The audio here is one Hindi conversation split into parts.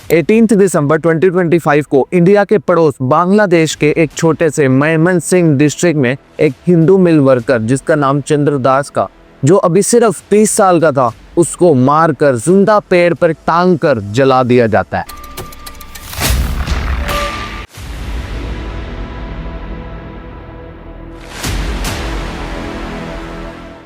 18 दिसंबर 2025 को इंडिया के पड़ोस बांग्लादेश के एक छोटे से मयमनसिंह डिस्ट्रिक्ट में एक हिंदू मिल वर्कर जिसका नाम चंद्रदास का, जो अभी सिर्फ 30 साल का था, उसको मारकर जिंदा पेड़ पर टांग कर जला दिया जाता है।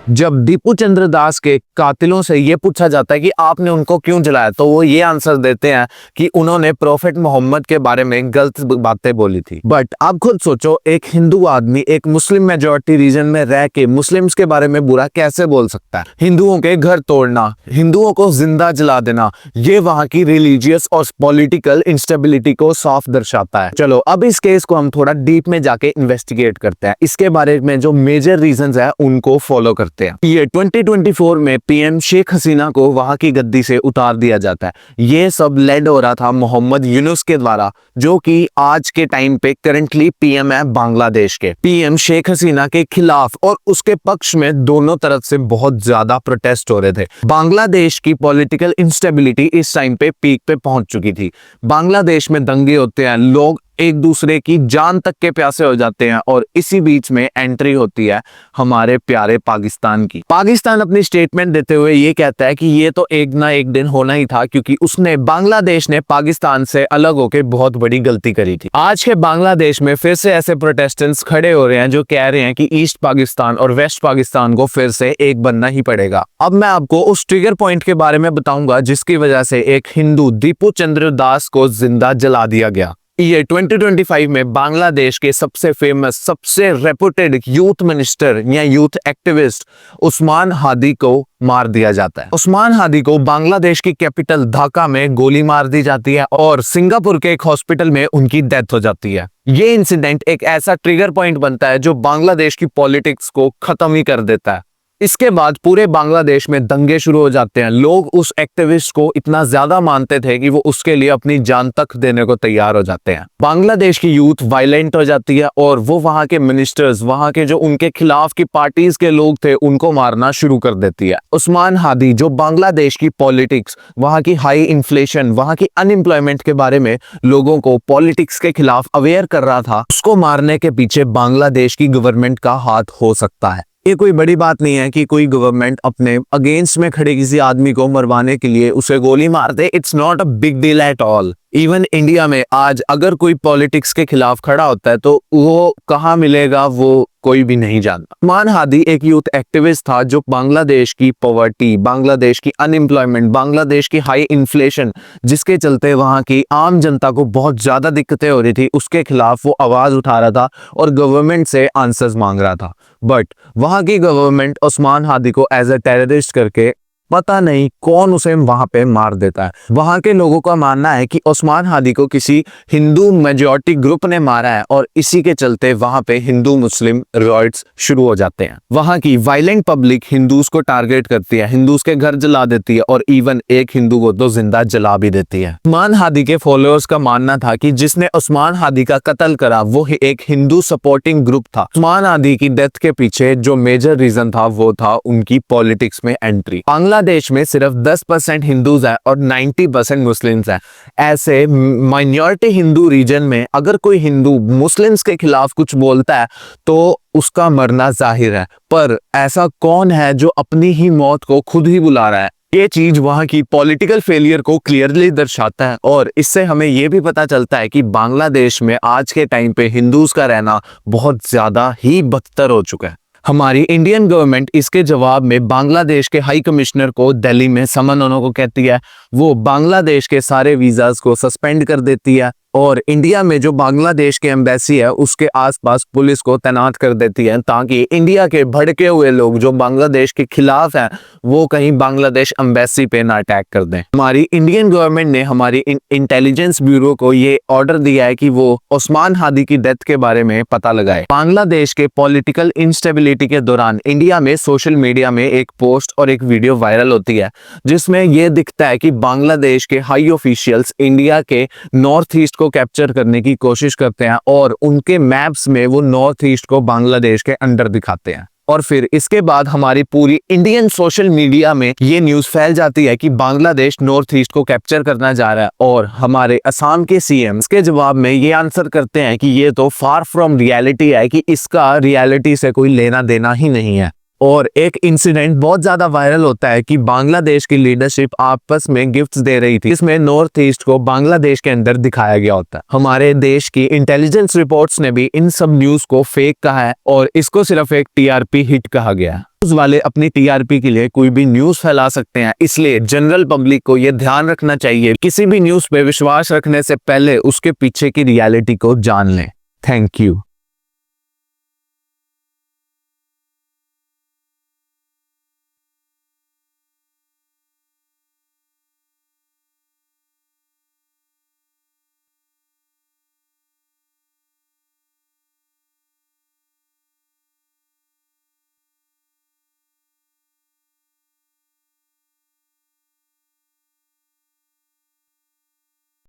जब दीपू चंद्र दास के कातिलों से ये पूछा जाता है कि आपने उनको क्यों जलाया, तो वो ये आंसर देते हैं कि उन्होंने प्रोफेट मोहम्मद के बारे में गलत बातें बोली थी। बट आप खुद सोचो, एक हिंदू आदमी एक मुस्लिम मेजॉरिटी रीजन में रह के मुस्लिम्स के बारे में बुरा कैसे बोल सकता है? हिंदुओं के घर तोड़ना, हिंदुओं को जिंदा जला देना, ये वहां की रिलीजियस और पॉलिटिकल इंस्टेबिलिटी को साफ दर्शाता है। चलो अब इस केस को हम थोड़ा डीप में जाके इन्वेस्टिगेट करते हैं, इसके बारे में जो मेजर रीजंस है उनको फॉलो करते हैं। ये 2024 में पीएम शेख हसीना को वहां की गद्दी से उतार दिया जाता है। ये सब लेड हो रहा था मोहम्मद यूनुस के द्वारा, जो कि आज के टाइम पे करंटली पीएम है बांग्लादेश के। पीएम शेख हसीना के खिलाफ और उसके पक्ष में दोनों तरफ से बहुत ज्यादा प्रोटेस्ट हो रहे थे। बांग्लादेश की पॉलिटिकल इंस्टेबिलिटी इस टाइम पे पीक पे पहुंच चुकी थी। बांग्लादेश में दंगे होते हैं, लोग एक दूसरे की जान तक के प्यासे हो जाते हैं, और इसी बीच में एंट्री होती है हमारे प्यारे पाकिस्तान की। पाकिस्तान अपनी स्टेटमेंट देते हुए ये कहता है कि ये तो एक ना एक दिन होना ही था, क्योंकि उसने बांग्लादेश ने पाकिस्तान से अलग होकर बहुत बड़ी गलती करी थी। आज के बांग्लादेश में फिर से ऐसे प्रोटेस्टेंट्स खड़े हो रहे हैं जो कह रहे हैं कि ईस्ट पाकिस्तान और वेस्ट पाकिस्तान को फिर से एक बनना ही पड़ेगा। अब मैं आपको उस ट्रिगर पॉइंट के बारे में बताऊंगा जिसकी वजह से एक हिंदू दीपू चंद्र दास को जिंदा जला दिया गया। ये 2025 में बांग्लादेश के सबसे फेमस, सबसे रेपुटेड यूथ मिनिस्टर या यूथ एक्टिविस्ट उस्मान हादी को मार दिया जाता है। उस्मान हादी को बांग्लादेश की कैपिटल ढाका में गोली मार दी जाती है और सिंगापुर के एक हॉस्पिटल में उनकी डेथ हो जाती है। ये इंसिडेंट एक ऐसा ट्रिगर पॉइंट बनता है जो बांग्लादेश की पॉलिटिक्स को खत्म ही कर देता है। इसके बाद पूरे बांग्लादेश में दंगे शुरू हो जाते हैं। लोग उस एक्टिविस्ट को इतना ज्यादा मानते थे कि वो उसके लिए अपनी जान तक देने को तैयार हो जाते हैं। बांग्लादेश की यूथ वायलेंट हो जाती है और वो वहां के मिनिस्टर्स, वहां के जो उनके खिलाफ की पार्टीज के लोग थे, उनको मारना शुरू कर देती है। उस्मान हादी जो बांग्लादेश की पॉलिटिक्स, वहां की हाई इन्फ्लेशन, वहां की अनएम्प्लॉयमेंट के बारे में लोगों को पॉलिटिक्स के खिलाफ अवेयर कर रहा था, उसको मारने के पीछे बांग्लादेश की गवर्नमेंट का हाथ हो सकता है। ये कोई बड़ी बात नहीं है कि कोई गवर्नमेंट अपने अगेंस्ट में खड़े किसी आदमी को मरवाने के लिए उसे गोली मार दे। It's not a big deal at all. Even India में आज अगर कोई पॉलिटिक्स के खिलाफ खड़ा होता है तो वो कहाँ मिलेगा वो कोई भी नहीं जानता। उस्मान हादी एक यूथ एक्टिविस्ट था जो बांग्लादेश की पॉवर्टी, बांग्लादेश की अनएम्प्लॉयमेंट, बांग्लादेश की हाई इन्फ्लेशन, जिसके चलते वहां की आम जनता को बहुत ज्यादा दिक्कतें हो रही थी, उसके खिलाफ वो आवाज उठा रहा था और गवर्नमेंट से आंसर्स मांग रहा था। बट वहां की गवर्नमेंट उस्मान हादी को एज ए टेररिस्ट करके पता नहीं कौन उसे वहां पे मार देता है। वहां के लोगों का मानना है कि उस्मान हादी को किसी हिंदू मेजॉरिटी ग्रुप ने मारा है और इसी के चलते वहां पे हिंदू मुस्लिम रॉयट्स शुरू हो जाते हैं। वहां की वायलेंट पब्लिक हिंदूज को टारगेट करती है, हिंदूज के घर जला देती है और इवन एक हिंदू को तो जिंदा जला भी देती है। उस्मान हादी के फॉलोअर्स का मानना था कि जिसने उस्मान हादी का कत्ल करा वो एक हिंदू सपोर्टिंग ग्रुप था। उस्मान हादी की डेथ के पीछे जो मेजर रीजन था वो था उनकी पॉलिटिक्स में एंट्री। बांग्लादेश में सिर्फ 10% हिंदूज हैं और 90% मुस्लिम्स हैं। ऐसे माइनॉरिटी हिंदू रीजन में अगर कोई हिंदू मुस्लिम्स के खिलाफ कुछ बोलता है तो उसका मरना जाहिर है। पर ऐसा कौन है जो अपनी ही मौत को खुद ही बुला रहा है? ये चीज वहां की पॉलिटिकल फेलियर को क्लियरली दर्शाता है और इससे हमें यह भी पता चलता है कि बांग्लादेश में आज के टाइम पे हिंदूज का रहना बहुत ज्यादा ही बदतर हो चुका है। हमारी इंडियन गवर्नमेंट इसके जवाब में बांग्लादेश के हाई कमिश्नर को दिल्ली में समन होने को कहती है। वो बांग्लादेश के सारे वीजास को सस्पेंड कर देती है और इंडिया में जो बांग्लादेश के एम्बेसी है उसके आसपास पुलिस को तैनात कर देती है ताकि इंडिया के भड़के हुए लोग जो बांग्लादेश के खिलाफ हैं वो कहीं बांग्लादेश एम्बेसी पे ना अटैक कर दें। हमारी इंडियन गवर्नमेंट ने हमारी इंटेलिजेंस ब्यूरो को ये ऑर्डर दिया है कि वो उस्मान हादी की डेथ के बारे में पता लगाए। बांग्लादेश के पॉलिटिकल इंस्टेबिलिटी के दौरान इंडिया में सोशल मीडिया में एक पोस्ट और एक वीडियो वायरल होती है जिसमें यह दिखता है कि बांग्लादेश के हाई ऑफिशियल्स इंडिया के नॉर्थ ईस्ट को कैप्चर करने की कोशिश करते हैं और उनके मैप्स में वो नॉर्थ ईस्ट को बांग्लादेश के अंडर दिखाते हैं। और फिर इसके बाद हमारी पूरी इंडियन सोशल मीडिया में ये न्यूज फैल जाती है कि बांग्लादेश नॉर्थ ईस्ट को कैप्चर करना जा रहा है, और हमारे असम के सीएम के जवाब में ये आंसर करते हैं कि ये तो फार फ्रॉम रियलिटी है, कि इसका रियलिटी से कोई लेना देना ही नहीं है। और एक इंसिडेंट बहुत ज्यादा वायरल होता है कि बांग्लादेश की लीडरशिप आपस में गिफ्ट्स दे रही थी, इसमें नॉर्थ ईस्ट को बांग्लादेश के अंदर दिखाया गया होता है। हमारे देश की इंटेलिजेंस रिपोर्ट्स ने भी इन सब न्यूज को फेक कहा है और इसको सिर्फ एक टीआरपी हिट कहा गया। न्यूज वाले अपनी टीआरपी के लिए कोई भी न्यूज फैला सकते हैं, इसलिए जनरल पब्लिक को यह ध्यान रखना चाहिए, किसी भी न्यूज पे विश्वास रखने से पहले उसके पीछे की रियलिटी को जान लें। Thank you.